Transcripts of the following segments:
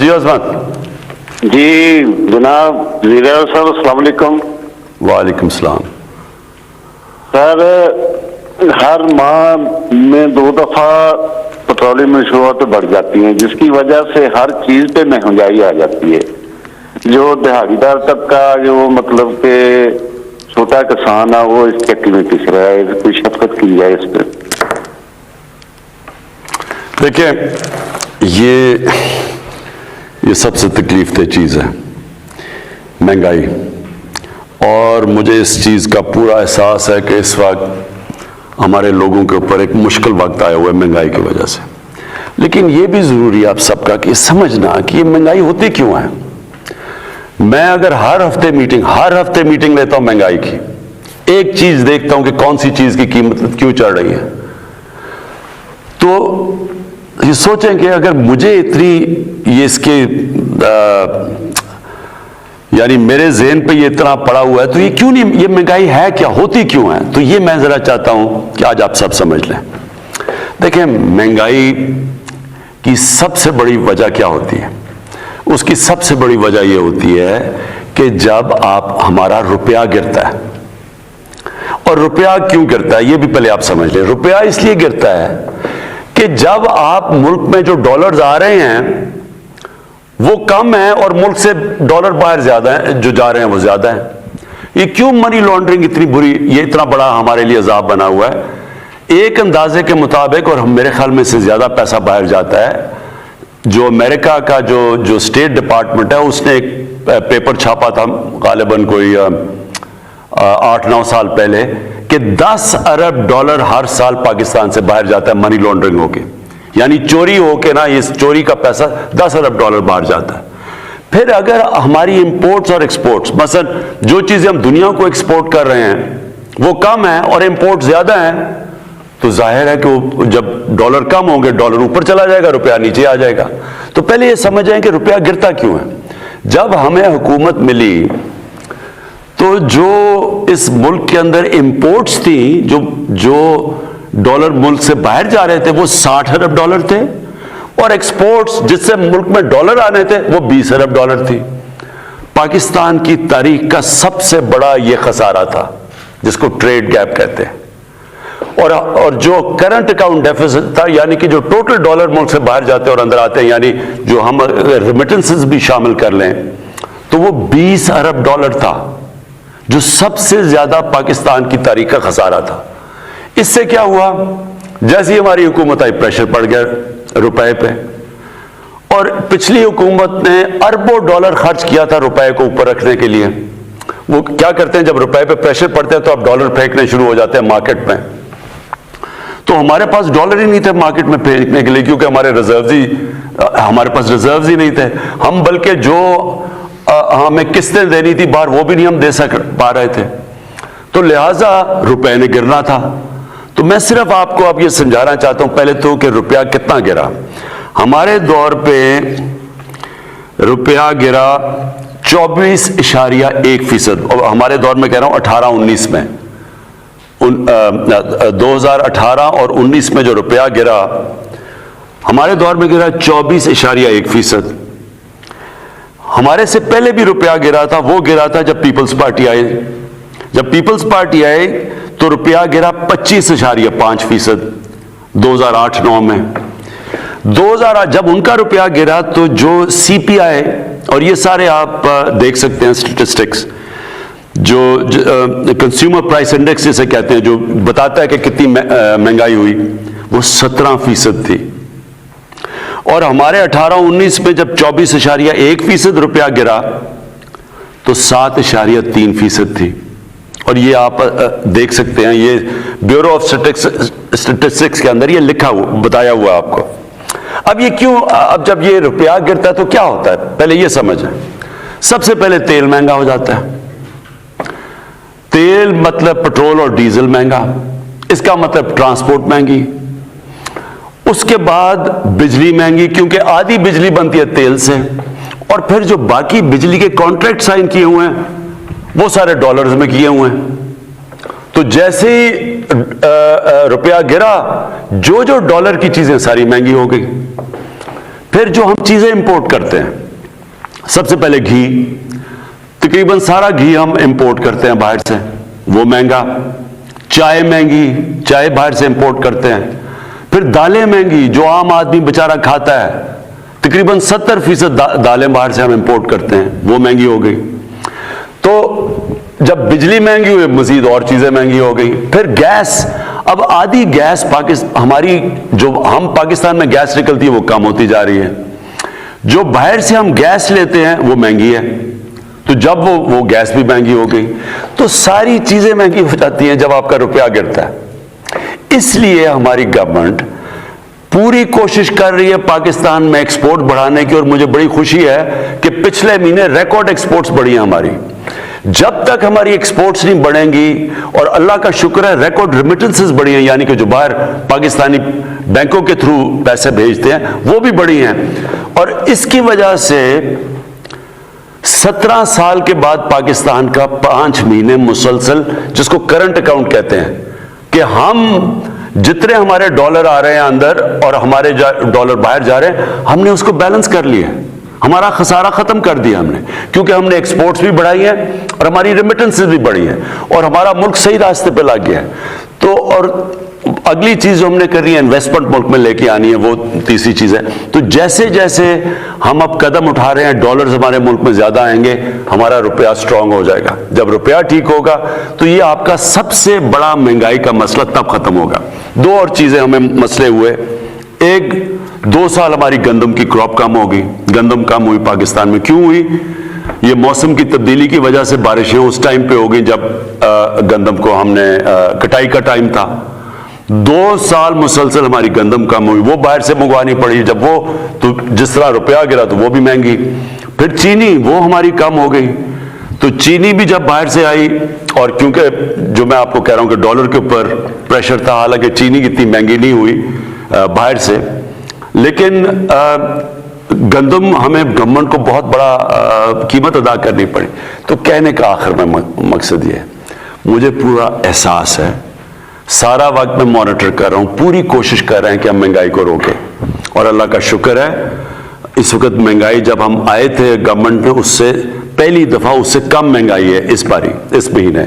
جی عظمت. جی جناب وزیر اعظم صاحب السلام علیکم. وعلیکم السلام. سر ہر ماہ میں 2 دفعہ پیٹرولیم مشروعات بڑھ جاتی ہیں جس کی وجہ سے ہر چیز پہ مہنگائی آ جاتی ہے. جو دیہاڑی دار طبقہ جو مطلب کہ چھوٹا کسان ہے وہ اس چکر میں پس رہا ہے. کوئی شفقت کی جائے اس پہ. دیکھیں یہ سب سے تکلیف دہ چیز ہے مہنگائی, اور مجھے اس چیز کا پورا احساس ہے کہ اس وقت ہمارے لوگوں کے اوپر ایک مشکل وقت آیا ہوا ہے مہنگائی کی وجہ سے. لیکن یہ بھی ضروری ہے آپ سب کا کہ سمجھنا کہ یہ مہنگائی ہوتی کیوں ہے. میں اگر ہر ہفتے میٹنگ لیتا ہوں مہنگائی کی, ایک چیز دیکھتا ہوں کہ کون سی چیز کی قیمت کیوں چڑھ رہی ہے, تو یہ سوچیں کہ اگر مجھے اتنی یہ اس کے یعنی میرے ذہن پہ یہ اتنا پڑا ہوا ہے تو یہ کیوں نہیں, یہ مہنگائی ہے کیا, ہوتی کیوں ہے. تو یہ میں ذرا چاہتا ہوں کہ آج آپ سب سمجھ لیں. دیکھیں مہنگائی کی سب سے بڑی وجہ کیا ہوتی ہے. اس کی سب سے بڑی وجہ یہ ہوتی ہے کہ جب ہمارا روپیہ گرتا ہے. اور روپیہ کیوں گرتا ہے یہ بھی پہلے آپ سمجھ لیں. روپیہ اس لیے گرتا ہے کہ جب آپ ملک میں جو ڈالرز آ رہے ہیں وہ کم ہیں اور ملک سے ڈالر باہر زیادہ ہیں, جو جا رہے ہیں وہ زیادہ ہیں. یہ کیوں منی لانڈرنگ اتنی بری, یہ اتنا بڑا ہمارے لیے عذاب بنا ہوا ہے. ایک اندازے کے مطابق, اور میرے خیال میں سے زیادہ پیسہ باہر جاتا ہے, جو امریکہ کا جو اسٹیٹ ڈپارٹمنٹ ہے اس نے ایک پیپر چھاپا تھا غالباً کوئی 8-9 سال پہلے کہ 10 ارب ڈالر ہر سال پاکستان سے باہر جاتا ہے منی لانڈرنگ ہو کے, یعنی چوری ہو کے نا, اس چوری کا پیسہ 10 ارب ڈالر باہر جاتا ہے. پھر اگر ہماری امپورٹس اور ایکسپورٹس, مثلا جو چیزیں ہم دنیا کو ایکسپورٹ کر رہے ہیں وہ کم ہیں اور امپورٹ زیادہ ہیں, تو ظاہر ہے کہ جب ڈالر کم ہوں گے ڈالر اوپر چلا جائے گا, روپیہ نیچے آ جائے گا. تو پہلے یہ سمجھیں کہ روپیہ گرتا کیوں ہے. جب ہمیں حکومت ملی تو جو اس ملک کے اندر امپورٹس تھیں, جو ڈالر ملک سے باہر جا رہے تھے وہ 60 ارب ڈالر تھے, اور ایکسپورٹس جس سے ملک میں ڈالر آنے تھے وہ 20 ارب ڈالر تھی. پاکستان کی تاریخ کا سب سے بڑا یہ خسارہ تھا جس کو ٹریڈ گیپ کہتے ہیں. اور جو کرنٹ اکاؤنٹ ڈیفیسٹ تھا, یعنی کہ جو ٹوٹل ڈالر ملک سے باہر جاتے ہیں اور اندر آتے ہیں, یعنی جو ہم ریمیٹنسز بھی شامل کر لیں تو وہ 20 ارب ڈالر تھا, جو سب سے زیادہ پاکستان کی تاریخ کا خسارہ تھا. اس سے کیا ہوا, جیسی ہماری حکومت آئی پریشر پڑ گیا روپے پہ, اور پچھلی حکومت نے اربوں ڈالر خرچ کیا تھا روپے کو اوپر رکھنے کے لیے. وہ کیا کرتے ہیں, جب روپے پہ پریشر پڑتے ہیں تو اب ڈالر پھینکنے شروع ہو جاتے ہیں مارکیٹ میں. تو ہمارے پاس ڈالر ہی نہیں تھے مارکیٹ میں پھینکنے کے لیے, کیونکہ ہمارے پاس ریزروز ہی نہیں تھے. ہم بلکہ جو ہمیں قسطیں دینی تھی باہر وہ بھی نہیں ہم دے پا رہے تھے, تو لہٰذا روپے نے گرنا تھا. تو میں صرف آپ کو اب یہ سمجھانا چاہتا ہوں پہلے تو کہ روپیہ کتنا گرا. ہمارے دور پہ روپیہ گرا 24.1%, اور ہمارے دور میں کہہ رہا ہوں 18-19 میں, 2018 اور 19 میں جو روپیہ گرا ہمارے دور میں گرا 24.1%. ہمارے سے پہلے بھی روپیہ گرا تھا, وہ گرا تھا جب پیپلز پارٹی آئے. جب پیپلز پارٹی آئے تو روپیہ گرا 25.5% 2008-9 میں. 2008 جب ان کا روپیہ گرا تو جو سی پی آئی, اور یہ سارے آپ دیکھ سکتے ہیں اسٹیٹسٹکس, جو کنزیومر پرائس انڈیکس جسے کہتے ہیں, جو بتاتا ہے کہ کتنی مہنگائی ہوئی, وہ 17% تھی. اور ہمارے 18-19 میں جب 24.1% روپیہ گرا تو 7.3% تھی. اور یہ آپ دیکھ سکتے ہیں, یہ بیورو آف اسٹیٹسٹکس کے اندر یہ لکھا ہوا بتایا ہوا آپ کو. اب یہ کیوں, اب جب یہ روپیہ گرتا ہے تو کیا ہوتا ہے, پہلے یہ سمجھیں. سب سے پہلے تیل مہنگا ہو جاتا ہے. تیل مطلب پٹرول اور ڈیزل مہنگا, اس کا مطلب ٹرانسپورٹ مہنگی. اس کے بعد بجلی مہنگی, کیونکہ آدھی بجلی بنتی ہے تیل سے, اور پھر جو باقی بجلی کے کانٹریکٹ سائن کیے ہوئے ہیں وہ سارے ڈالرز میں کیے ہوئے ہیں. تو جیسے ہی روپیہ گرا جو ڈالر کی چیزیں ساری مہنگی ہو گئی. پھر جو ہم چیزیں امپورٹ کرتے ہیں، سب سے پہلے گھی، تقریباً سارا گھی ہم امپورٹ کرتے ہیں باہر سے، وہ مہنگا. چائے مہنگی، چائے باہر سے امپورٹ کرتے ہیں. پھر دالیں مہنگی، جو عام آدمی بیچارہ کھاتا ہے، تقریباً 70% دالیں باہر سے ہم امپورٹ کرتے ہیں، وہ مہنگی ہو گئی. تو جب بجلی مہنگی ہوئی، مزید اور چیزیں مہنگی ہو گئی. پھر گیس، اب آدھی گیس ہماری جو ہم پاکستان میں گیس نکلتی ہے وہ کم ہوتی جا رہی ہے. جو باہر سے ہم گیس لیتے ہیں وہ مہنگی ہے، تو جب وہ گیس بھی مہنگی ہو گئی، تو ساری چیزیں مہنگی ہو جاتی ہیں جب آپ کا روپیہ گرتا ہے. اس لیے ہماری گورنمنٹ پوری کوشش کر رہی ہے پاکستان میں ایکسپورٹ بڑھانے کی، اور مجھے بڑی خوشی ہے کہ پچھلے مہینے ریکارڈ ایکسپورٹس بڑھی ہیں ہماری. جب تک ہماری ایکسپورٹس نہیں بڑھیں گی، اور اللہ کا شکر ہے ریکارڈ ریمیٹنسز بڑھی ہیں، یعنی کہ جو باہر پاکستانی بینکوں کے تھرو پیسے بھیجتے ہیں وہ بھی بڑھی ہیں. اور اس کی وجہ سے 17 سال کے بعد پاکستان کا 5 مہینے مسلسل، جس کو کرنٹ اکاؤنٹ کہتے ہیں، کہ ہم جتنے ہمارے ڈالر آ رہے ہیں اندر اور ہمارے ڈالر باہر جا رہے ہیں، ہم نے اس کو بیلنس کر لیا. ہمارا خسارہ ختم کر دیا ہم نے، کیونکہ ہم نے ایکسپورٹس بھی بڑھائی ہیں اور ہماری ریمیٹنسز بھی بڑھی ہیں، اور ہمارا ملک صحیح راستے پہ لگ گیا ہے. تو اور اگلی چیز جو ہم نے کرنی ہے، انویسٹمنٹ ملک میں لے کے آنی ہے، وہ تیسری چیز ہے. تو جیسے جیسے ہم اب قدم اٹھا رہے ہیں، ڈالرز ہمارے ملک میں زیادہ آئیں گے، ہمارا روپیہ سٹرونگ ہو جائے گا. جب روپیہ ٹھیک ہوگا تو یہ آپ کا سب سے بڑا مہنگائی کا مسئلہ تب ختم ہوگا. دو اور چیزیں ہمیں مسئلے ہوئے. ایک، 2 سال ہماری گندم کی کراپ کم ہوگی. گندم کم ہوئی پاکستان میں، کیوں ہوئی؟ یہ موسم کی تبدیلی کی وجہ سے بارشیں اس ٹائم پہ ہو گئی جب گندم کو ہم نے کٹائی کا ٹائم تھا. 2 سال مسلسل ہماری گندم کم ہوئی، وہ باہر سے منگوانی پڑی. جب وہ تو جس طرح روپیہ گرا تو وہ بھی مہنگی. پھر چینی، وہ ہماری کم ہو گئی. تو چینی بھی جب باہر سے آئی، اور کیونکہ جو میں آپ کو کہہ رہا ہوں کہ ڈالر کے اوپر پریشر تھا، حالانکہ چینی اتنی مہنگی نہیں ہوئی باہر سے، لیکن گندم ہمیں گورنمنٹ کو بہت بڑا قیمت ادا کرنی پڑی. تو کہنے کا آخر میں مقصد یہ ہے، مجھے پورا احساس ہے، سارا وقت میں مانیٹر کر رہا ہوں، پوری کوشش کر رہے ہیں کہ ہم مہنگائی کو روکیں. اور اللہ کا شکر ہے، اس وقت مہنگائی جب ہم آئے تھے گورنمنٹ میں، اس سے پہلی دفعہ اس سے کم مہنگائی ہے اس مہینے،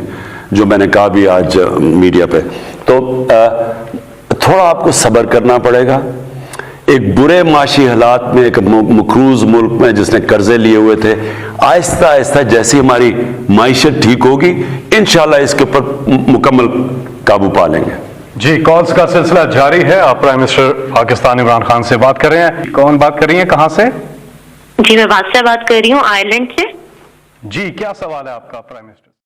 جو میں نے کہا بھی آج میڈیا پہ. تو تھوڑا آپ کو صبر کرنا پڑے گا. ایک برے معاشی حالات میں، ایک مقروض ملک میں جس نے قرضے لیے ہوئے تھے، آہستہ آہستہ جیسی ہماری معیشت ٹھیک ہوگی، انشاءاللہ اس کے اوپر مکمل قابو پا لیں گے. جی، کالز کا سلسلہ جاری ہے. آپ پرائم منسٹر پاکستان عمران خان سے بات کر رہے ہیں. کون بات کر رہی ہیں، کہاں سے؟ جی، میں بادشاہ بات کر رہی ہوں، آئرلینڈ سے. جی، کیا سوال ہے آپ کا پرائم منسٹر؟